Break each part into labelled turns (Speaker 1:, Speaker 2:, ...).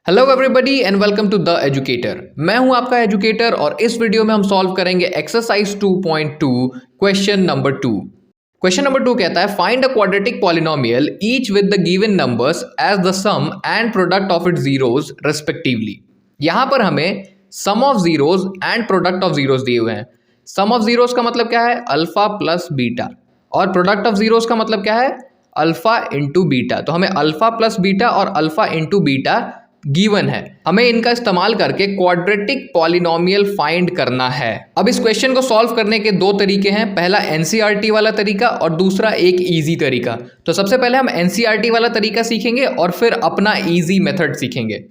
Speaker 1: Hello everybody and welcome to the educator. मैं हूं आपका एजुकेटर और इस वीडियो में हम सॉल्व करेंगे exercise 2.2 question number 2। Question number 2 कहता है find a quadratic polynomial each with the given numbers as the sum and product of its zeros respectively. यहां पर हमें sum of zeros and product of zeros दिए हुए हैं। सम of zeros का मतलब क्या है? अल्फा प्लस बीटा, और प्रोडक्ट ऑफ जीरोस का मतलब क्या है? Alpha into beta. तो हमें अल्फा प्लस बीटा और अल्फा इंटू बीटा गिवन है, हमें इनका इस्तेमाल करके क्वाड्रेटिक पॉलिनोमियल फाइंड करना है। अब इस क्वेश्चन को सॉल्व करने के दो तरीके हैं, पहला एनसीईआरटी वाला तरीका और दूसरा एक इजी तरीका। तो सबसे पहले हम एनसीईआरटी वाला तरीका सीखेंगे और फिर अपना इजी मेथड सीखेंगे।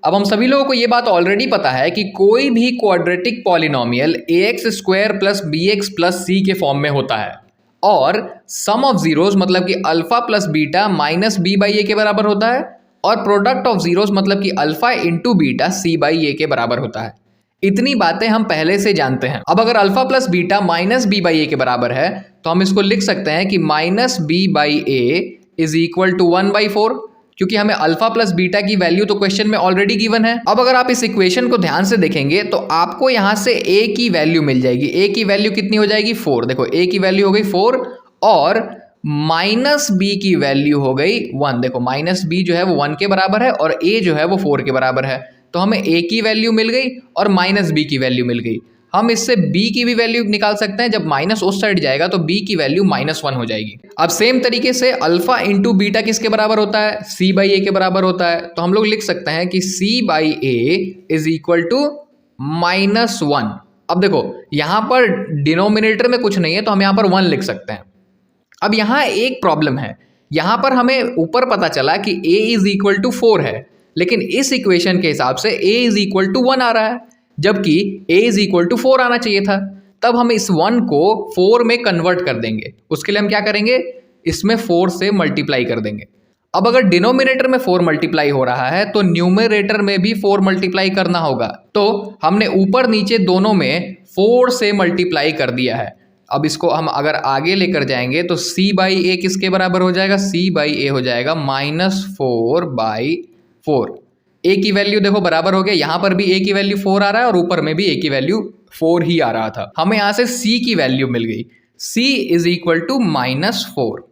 Speaker 1: अब हम सभी लोगों को यह बात ऑलरेडी पता है कि कोई भी quadratic polynomial ax² plus bx plus c के फॉर्म में होता है, और सम ऑफ जीरोस मतलब कि alpha plus beta minus B by a के बराबर होता है, और प्रोडक्ट ऑफ जीरोस मतलब कि alpha into beta c by a के बराबर होता है। इतनी बातें हम पहले से जानते हैं। अब अगर alpha plus beta minus B by a के बराबर है तो हम इसको लिख सकते हैं कि minus B by A is equal to 1/4, क्योंकि हमें अल्फा प्लस बीटा की वैल्यू तो क्वेश्चन में ऑलरेडी गिवन है। अब अगर आप इस इक्वेशन को ध्यान से देखेंगे तो आपको यहां से a की वैल्यू मिल जाएगी। a की वैल्यू कितनी हो जाएगी? 4। देखो a की वैल्यू हो गई 4 और माइनस b की वैल्यू हो गई 1। देखो माइनस b जो है वो 1 के बराबर है और a जो है वो 4 के बराबर है। तो हमें a की वैल्यू मिल गई और माइनस b की वैल्यू मिल गई। हम इससे b की भी वैल्यू निकाल सकते हैं। जब माइनस उस साइड जाएगा तो b की वैल्यू -1 हो जाएगी। अब सेम तरीके से अल्फा इंटू बीटा किसके बराबर होता है? c बाई ए के बराबर होता है। तो हम लोग लिख सकते हैं कि c by A is equal to -1। अब देखो यहां पर डिनोमिनेटर में कुछ नहीं है तो हम यहां पर 1 लिख सकते हैं। अब यहां एक प्रॉब्लम है, यहां पर हमें ऊपर पता चला कि a इज इक्वल टू 4 है, लेकिन इस इक्वेशन के हिसाब से a इज इक्वल टू 1 आ रहा है, जबकि a इज इक्वल टू 4 आना चाहिए था। तब हम इस 1 को 4 में कन्वर्ट कर देंगे। उसके लिए हम क्या करेंगे? इसमें 4 से मल्टीप्लाई कर देंगे। अब अगर डिनोमिनेटर में 4 मल्टीप्लाई हो रहा है तो न्यूमरेटर में भी 4 मल्टीप्लाई करना होगा। तो हमने ऊपर नीचे दोनों में 4 से मल्टीप्लाई कर दिया है। अब इसको हम अगर आगे लेकर जाएंगे तो c बाई ए किसके बराबर हो जाएगा? c बाई ए हो जाएगा -4/4। a की वैल्यू देखो बराबर हो गया, यहां पर भी a की वैल्यू 4 आ रहा है और ऊपर में भी a की वैल्यू 4 ही आ रहा था। हमें यहां से c की वैल्यू मिल गई, c इज इक्वल टू -4।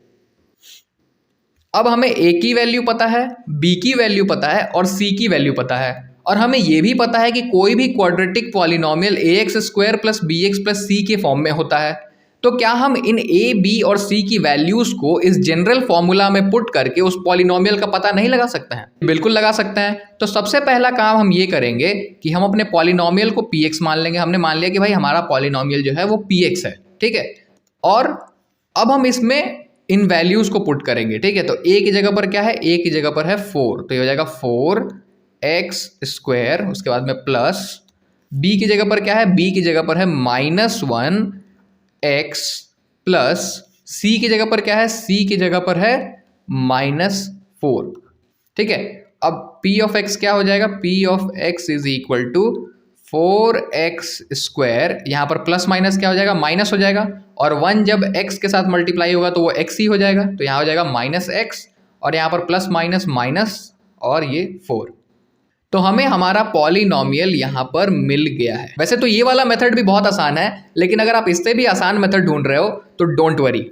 Speaker 1: अब हमें a की वैल्यू पता है, b की वैल्यू पता है और c की वैल्यू पता है, और हमें यह भी पता है कि कोई भी quadratic polynomial ax² plus bx plus c के फॉर्म में होता है। तो क्या हम इन a, b और c की वैल्यूज को इस जनरल फॉर्मूला में पुट करके उस पॉलिनोमियल का पता नहीं लगा सकते हैं? बिल्कुल लगा सकते हैं। तो सबसे पहला काम हम ये करेंगे कि हम अपने पॉलिनोमियल को px मान लेंगे। हमने मान लिया कि भाई हमारा पॉलिनोमियल जो है वो px है, ठीक है। और अब हम इसमें इन वैल्यूज को पुट करेंगे, ठीक है। तो a की जगह पर क्या है? a की जगह पर है 4, तो ये हो जाएगा 4x², उसके बाद में प्लस b की जगह पर क्या है? b की जगह पर है -1x प्लस c की जगह पर क्या है? c की जगह पर है -4, ठीक है। अब p ऑफ x क्या हो जाएगा? p of x is equal to 4x², यहाँ पर प्लस माइनस क्या हो जाएगा? माइनस हो जाएगा, और 1 जब x के साथ मल्टीप्लाई होगा तो वो x ही हो जाएगा। तो यहाँ हो जाएगा -x और यहाँ पर प्लस माइनस माइनस और ये 4। तो हमें हमारा पॉलिनोमियल यहाँ पर मिल गया है। वैसे तो ये वाला मेथड भी बहुत आसान है, लेकिन अगर आप इससे भी आसान मेथड ढूंढ रहे हो तो डोंट वरी।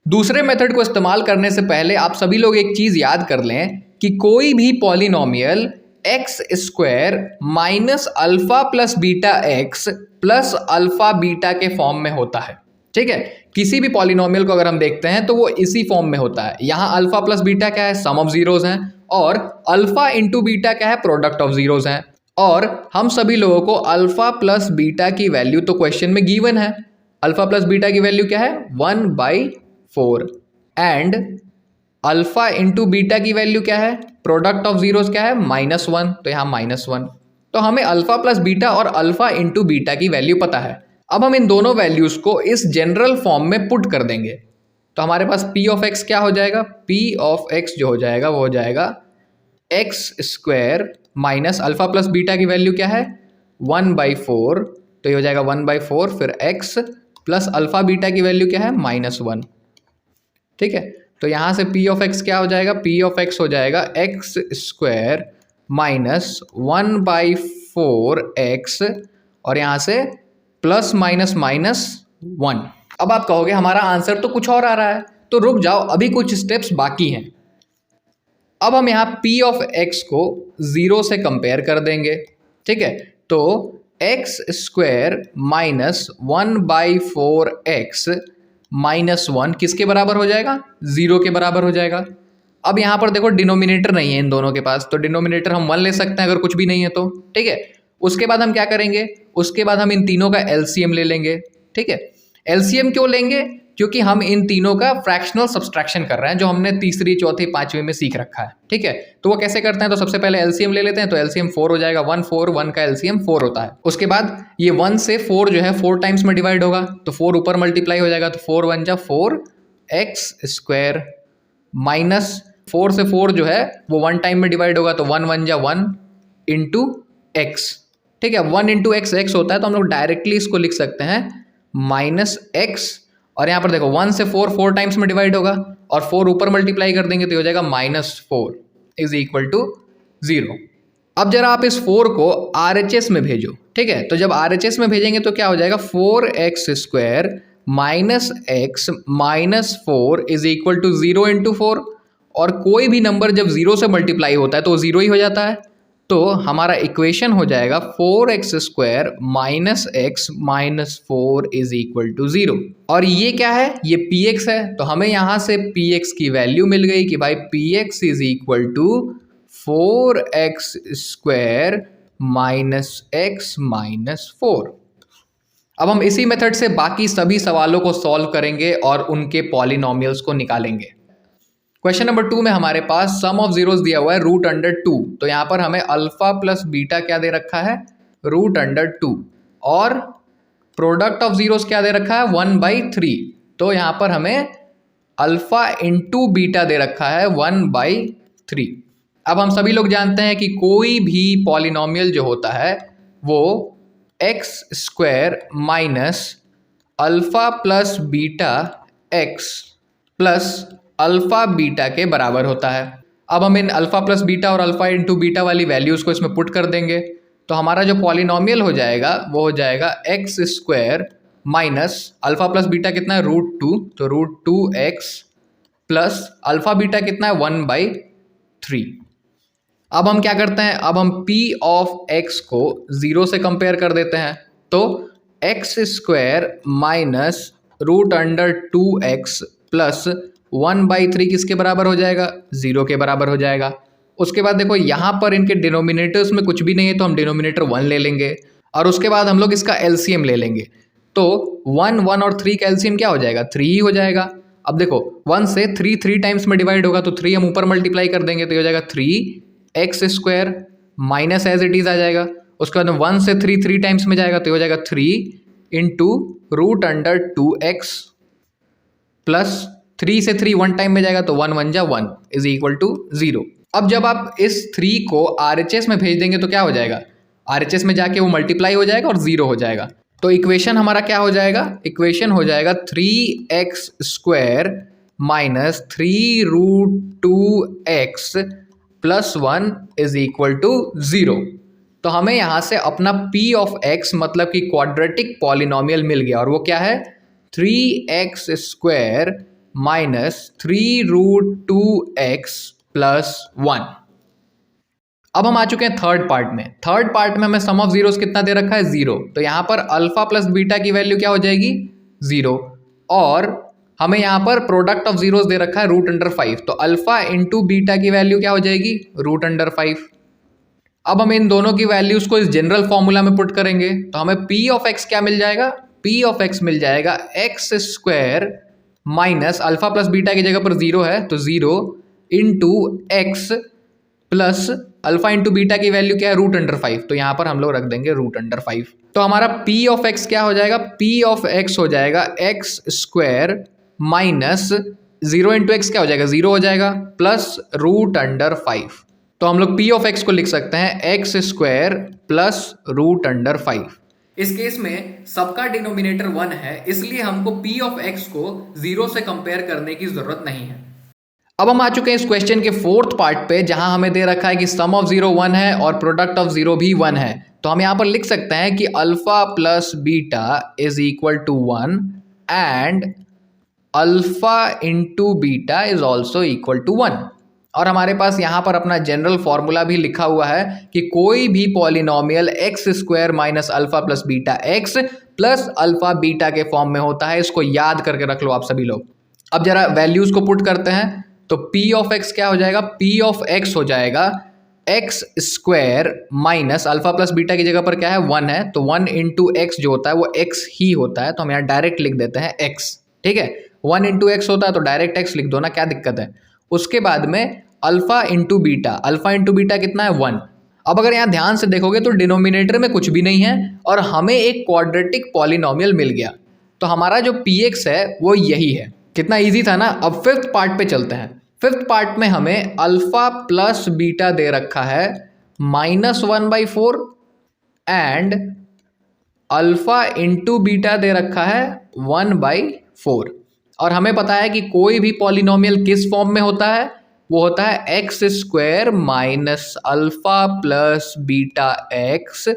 Speaker 1: दूसरे मेथड को इस्तेमाल करने से पहले आप सभी लोग एक चीज याद कर लें कि कोई भी polynomial x² minus alpha plus beta x plus alpha beta के फॉर्म में होता है, ठीक है। किसी भी पॉलिनोमियल को अगर हम देखते हैं तो वो इसी फॉर्म में होता है। यहाँ अल्फा प्लस बीटा क्या है? सम ऑफ जीरोस हैं, और अल्फा इंटू बीटा क्या है? प्रोडक्ट ऑफ जीरोस हैं। और हम सभी लोगों को अल्फा प्लस बीटा की वैल्यू तो क्वेश्चन में गिवन है। अल्फा प्लस बीटा की वैल्यू क्या है? 1/4। एंड अल्फा इंटू बीटा की वैल्यू क्या है? प्रोडक्ट ऑफ जीरोस क्या है? -1, तो यहाँ -1। तो हमें अल्फा प्लस बीटा और अल्फा इंटू बीटा की वैल्यू पता है। अब हम इन दोनों वैल्यूज को इस जनरल फॉर्म में पुट कर देंगे। तो हमारे पास p ऑफ x क्या हो जाएगा? p ऑफ x जो हो जाएगा वो हो जाएगा x² minus alpha plus beta की वैल्यू क्या है? 1/4, तो ये हो जाएगा 1/4, फिर x प्लस अल्फा बीटा की वैल्यू क्या है? -1, ठीक है। तो यहाँ से पी ऑफ एक्स क्या हो जाएगा, पी ऑफ एक्स हो जाएगा एक्स स्क्वायर माइनस 1/4x और यहाँ से प्लस माइनस माइनस 1। अब आप कहोगे हमारा आंसर तो कुछ और आ रहा है, तो रुक जाओ, अभी कुछ स्टेप्स बाकी हैं। अब हम यहाँ p ऑफ x को 0 से कंपेयर कर देंगे, ठीक है। तो x square minus 1/4x minus 1 किसके बराबर हो जाएगा, 0 के बराबर हो जाएगा। अब यहाँ पर देखो डिनोमिनेटर नहीं है इन दोनों के पास, तो डिनोमिनेटर हम 1 ले सकते हैं अगर कुछ भी नहीं है तो, ठीक है। उसके बाद हम क्या करेंगे, उसके बाद हम इन तीनों का एलसीएम ले लेंगे, ठीक है। एलसीएम क्यों लेंगे, क्योंकि हम इन तीनों का फ्रैक्शनल सब्सट्रैक्शन कर रहे हैं, जो हमने तीसरी चौथी पांचवी में सीख रखा है, ठीक है। तो वो कैसे करते हैं, तो सबसे पहले एलसीएम ले लेते हैं, तो एलसीएम 4 हो जाएगा, 1 4 1 का एलसीएम 4 होता है। उसके बाद ये 1 से 4 जो है 4 टाइम्स में डिवाइड होगा, तो 4 ऊपर मल्टीप्लाई हो जाएगा, तो 4 1 जा 4 एक्स स्क्वायर माइनस 4 से 4 जो है वो 1 टाइम में डिवाइड होगा, तो 1 1 जा 1 इंटू एक्स, ठीक है। 1 इंटू एक्स एक्स होता है, तो हम लोग डायरेक्टली इसको लिख सकते हैं माइनस एक्स, और यहाँ पर देखो 1 से 4 4 टाइम्स में डिवाइड होगा और 4 ऊपर मल्टीप्लाई कर देंगे तो हो जाएगा -4 इज इक्वल टू 0। अब जरा आप इस 4 को RHS में भेजो, ठीक है। तो जब RHS में भेजेंगे तो क्या हो जाएगा, 4x square minus x minus 4 is equal to 0 into 4, और कोई भी नंबर जब 0 से मल्टीप्लाई होता है तो वो 0 ही हो जाता है। तो हमारा इक्वेशन हो जाएगा 4x square minus x minus 4 is equal to 0। और ये क्या है, ये px है, तो हमें यहाँ से px की वैल्यू मिल गई कि भाई px is equal to 4x square minus x minus 4। अब हम इसी मेथड से बाकी सभी सवालों को सॉल्व करेंगे और उनके पॉलिनोमियल्स को निकालेंगे। क्वेश्चन नंबर 2 में हमारे पास सम ऑफ जीरोस दिया हुआ है √2, तो यहाँ पर हमें अल्फा प्लस बीटा क्या दे रखा है, √2, और प्रोडक्ट ऑफ जीरोस क्या दे रखा है 1/3, तो यहाँ पर हमें अल्फा इंटू बीटा दे रखा है 1/3। अब हम सभी लोग जानते हैं कि कोई भी पॉलिनोमियल जो होता है वो x square minus alpha plus beta x plus alpha beta के बराबर होता है। अब हम इन अल्फा प्लस बीटा और अल्फा इंटू बीटा वाली वैल्यूज़ को इसमें पुट कर देंगे, तो हमारा जो पॉलिनोमियल हो जाएगा वो हो जाएगा x square minus alpha plus beta कितना है √2, तो √2x प्लस अल्फा बीटा कितना है 1/3। अब हम क्या करते हैं, अब हम p ऑफ x को 0 से कंपेयर कर देते हैं, तो x square minus √2x plus 1/3 किसके बराबर हो जाएगा, 0 के बराबर हो जाएगा। उसके बाद देखो यहाँ पर इनके डिनोमिनेटर्स में कुछ भी नहीं है, तो हम डिनोमिनेटर 1 ले लेंगे, और उसके बाद हम लोग इसका एलसीएम ले लेंगे, तो 1 1 और 3 का एलसीएम क्या हो जाएगा, 3 ही हो जाएगा। अब देखो 1 से 3 3 टाइम्स में डिवाइड होगा, तो 3 हम ऊपर मल्टीप्लाई कर देंगे तो हो जाएगा 3x square minus as it is आ जाएगा। उसके बाद 1 से 3 3 टाइम्स में जाएगा तो हो जाएगा 3 इंटू √2x प्लस 3 से 3 1 टाइम में जाएगा तो 1 1 जा 1 इज इक्वल टू 0। अब जब आप इस 3 को RHS में भेज देंगे तो क्या हो जाएगा, RHS में जाके वो मल्टीप्लाई हो जाएगा और 0 हो जाएगा। तो इक्वेशन हमारा क्या हो जाएगा, इक्वेशन हो जाएगा 3x square minus 3√2x plus 1 is equal to 0। तो हमें यहाँ से अपना p ऑफ x मतलब कि क्वाड्रेटिक पॉलिनोमियल मिल गया, और वो क्या है 3x square minus 3√2x plus 1। अब हम आ चुके हैं थर्ड पार्ट में। थर्ड पार्ट में हमें सम ऑफ जीरोस कितना दे रखा है 0, तो यहाँ पर अल्फा प्लस बीटा की वैल्यू क्या हो जाएगी 0, और हमें यहाँ पर प्रोडक्ट ऑफ जीरोस दे रखा है √5, तो अल्फा इंटू बीटा की वैल्यू क्या हो जाएगी √5। अब हम इन दोनों की वैल्यूज को इस जनरल फॉर्मूला में पुट करेंगे, तो हमें p ऑफ x क्या मिल जाएगा, p ऑफ x मिल जाएगा x square minus alpha plus beta की जगह पर 0 है तो 0 into x plus alpha into beta की वैल्यू क्या है √5, तो यहाँ पर हम लोग रख देंगे √5। तो हमारा p ऑफ x क्या हो जाएगा, p ऑफ x हो जाएगा x square minus 0 into x क्या हो जाएगा 0 हो जाएगा प्लस √5। तो हम लोग p ऑफ x को लिख सकते हैं एक्स स्क्वायर प्लस √5। इस केस में सबका डिनोमिनेटर 1 है, इसलिए हमको p ऑफ x को 0 से कंपेयर करने की जरूरत नहीं है। अब हम आ चुके हैं इस क्वेश्चन के फोर्थ पार्ट पे, जहां हमें दे रखा है कि सम ऑफ 0 1 है और प्रोडक्ट ऑफ 0 भी 1 है। तो हम यहां पर लिख सकते हैं कि alpha plus beta is equal to 1 and alpha into beta is also equal to 1। और हमारे पास यहाँ पर अपना जनरल फॉर्मूला भी लिखा हुआ है कि कोई भी polynomial x square minus alpha plus beta x plus alpha beta के फॉर्म में होता है। इसको याद करके रख लो आप सभी लोग। अब जरा वैल्यूज को पुट करते हैं, तो p ऑफ x क्या हो जाएगा, p ऑफ x हो जाएगा x square minus alpha plus beta की जगह पर क्या है 1 है, तो 1 इंटू एक्स जो होता है वो x ही होता है, तो हम यहाँ डायरेक्ट लिख देते हैं x। ठीक है, 1 इंटू एक्स होता है तो डायरेक्ट x लिख दो ना, क्या दिक्कत है। उसके बाद में alpha into beta, alpha into beta कितना है 1। अब अगर यहाँ ध्यान से देखोगे तो डिनोमिनेटर में कुछ भी नहीं है और हमें एक क्वाड्रेटिक पॉलिनोमियल मिल गया, तो हमारा जो px है वो यही है। कितना इजी था ना। अब फिफ्थ पार्ट पे चलते हैं। फिफ्थ पार्ट में हमें अल्फा प्लस बीटा दे रखा है -1/4 एंड अल्फा इंटू बीटा दे रखा है 1/4। और हमें पता है कि कोई भी पॉलिनोमियल किस फॉर्म में होता है, वो होता है x square minus alpha plus beta x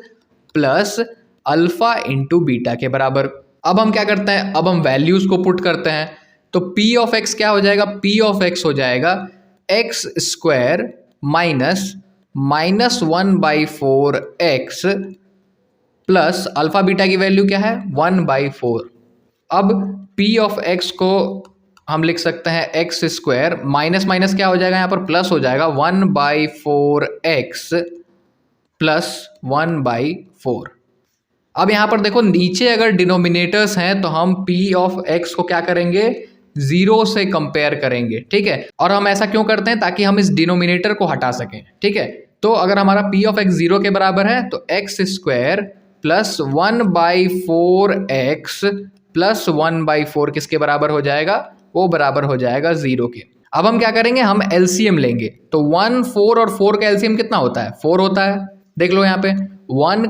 Speaker 1: plus alpha into beta के बराबर। अब हम क्या करते हैं, अब हम वैल्यूज को पुट करते हैं। तो p ऑफ x क्या हो जाएगा, p ऑफ x हो जाएगा x square -1/4 x plus alpha beta की वैल्यू क्या है 1/4। अब p ऑफ x को हम लिख सकते हैं एक्स स्क्वायर माइनस माइनस क्या हो जाएगा, यहाँ पर प्लस हो जाएगा 1/4 एक्स प्लस 1/4। अब यहाँ पर देखो नीचे अगर डिनोमिनेटर्स हैं तो हम p ऑफ x को क्या करेंगे, 0 से कंपेयर करेंगे। ठीक है, और हम ऐसा क्यों करते हैं, ताकि हम इस डिनोमिनेटर को हटा सकें। ठीक है, तो अगर हमारा p ऑफ x 0 के बराबर है तो x square plus 1/4 x plus 1/4 किसके बराबर हो जाएगा, वो बराबर हो जाएगा 0 के। अब हम क्या करेंगे, हम एलसीएम लेंगे। तो 1 4 और 4 का एलसीएम कितना होता है, 4 होता है। देख लो यहाँ पे 1,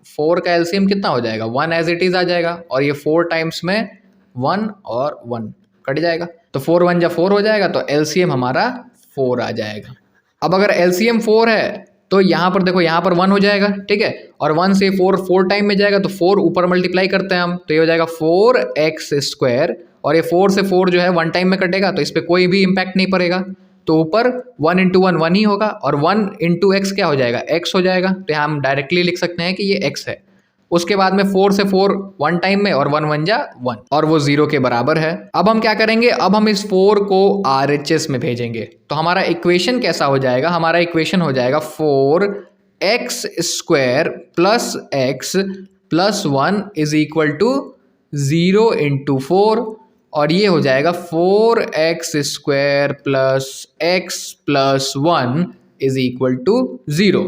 Speaker 1: 4 का एलसीएम कितना हो जाएगा, 1 एज इट इज आ जाएगा, और ये 4 टाइम्स में 1 और 1 कट जाएगा, तो 4 1 जा 4 हो जाएगा, तो एलसीएम हमारा 4 आ जाएगा। अब अगर एलसीएम 4 है तो यहाँ पर देखो, यहाँ पर 1 हो जाएगा। ठीक है, और 1 से 4 टाइम में जाएगा, तो 4 ऊपर मल्टीप्लाई करते हैं हम, तो ये हो जाएगा 4x स्क्वायर, और ये 4 से 4 जो है 1 टाइम में कटेगा, तो इस पर कोई भी इम्पैक्ट नहीं पड़ेगा, तो ऊपर 1 इंटू 1 1 ही होगा, और 1 इंटू एक्स क्या हो जाएगा, x हो जाएगा। तो यहाँ हम डायरेक्टली लिख सकते हैं कि ये x है। उसके बाद में 4 से 4 1 टाइम में, और 1 1 जा 1, और वो 0 के बराबर है। अब हम क्या करेंगे, अब हम इस 4 को RHS में भेजेंगे, तो हमारा इक्वेशन कैसा हो जाएगा, हमारा इक्वेशन हो जाएगा 4x square plus x plus 1 is equal to 0 into 4, और ये हो जाएगा 4x square plus x plus 1 is equal to 0।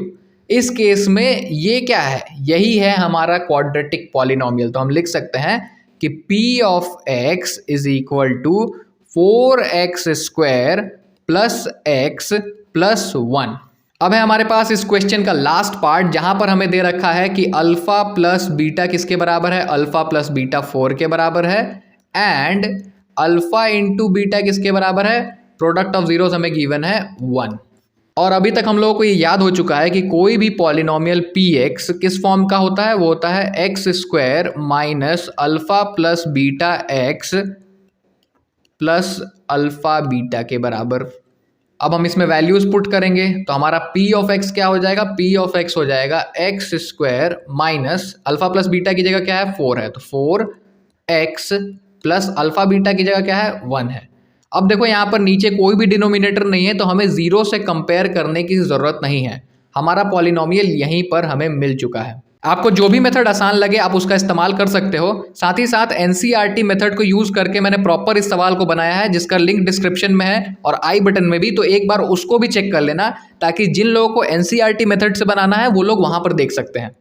Speaker 1: इस केस में ये क्या है, यही है हमारा क्वाड्रेटिक पॉलिनोमियल। तो हम लिख सकते हैं कि p of x is equal to 4x square plus x plus 1। अब है हमारे पास इस क्वेश्चन का लास्ट पार्ट, जहां पर हमें दे रखा है कि अल्फा प्लस बीटा किसके बराबर है, अल्फा प्लस बीटा 4 के बराबर है, एंड अल्फा इंटू बीटा किसके बराबर है, प्रोडक्ट ऑफ जीरोस हमें गिवन है 1। और अभी तक हम लोगों को ये याद हो चुका है कि कोई भी पॉलिनोमियल px किस फॉर्म का होता है, वो होता है x square minus alpha plus beta x plus alpha beta के बराबर। अब हम इसमें वैल्यूज पुट करेंगे, तो हमारा p ऑफ x क्या हो जाएगा, p ऑफ x हो जाएगा x square minus alpha plus beta की जगह क्या है 4 है, तो 4x प्लस अल्फा बीटा की जगह क्या है 1 है। अब देखो यहाँ पर नीचे कोई भी डिनोमिनेटर नहीं है, तो हमें 0 से कंपेयर करने की ज़रूरत नहीं है, हमारा पॉलिनोमियल यहीं पर हमें मिल चुका है। आपको जो भी मेथड आसान लगे आप उसका इस्तेमाल कर सकते हो। साथ ही साथ एनसीईआरटी मेथड को यूज़ करके मैंने प्रॉपर इस सवाल को बनाया है, जिसका लिंक डिस्क्रिप्शन में है और आई बटन में भी, तो एक बार उसको भी चेक कर लेना, ताकि जिन लोगों को एनसीईआरटी मेथड से बनाना है वो लोग वहाँ पर देख सकते हैं।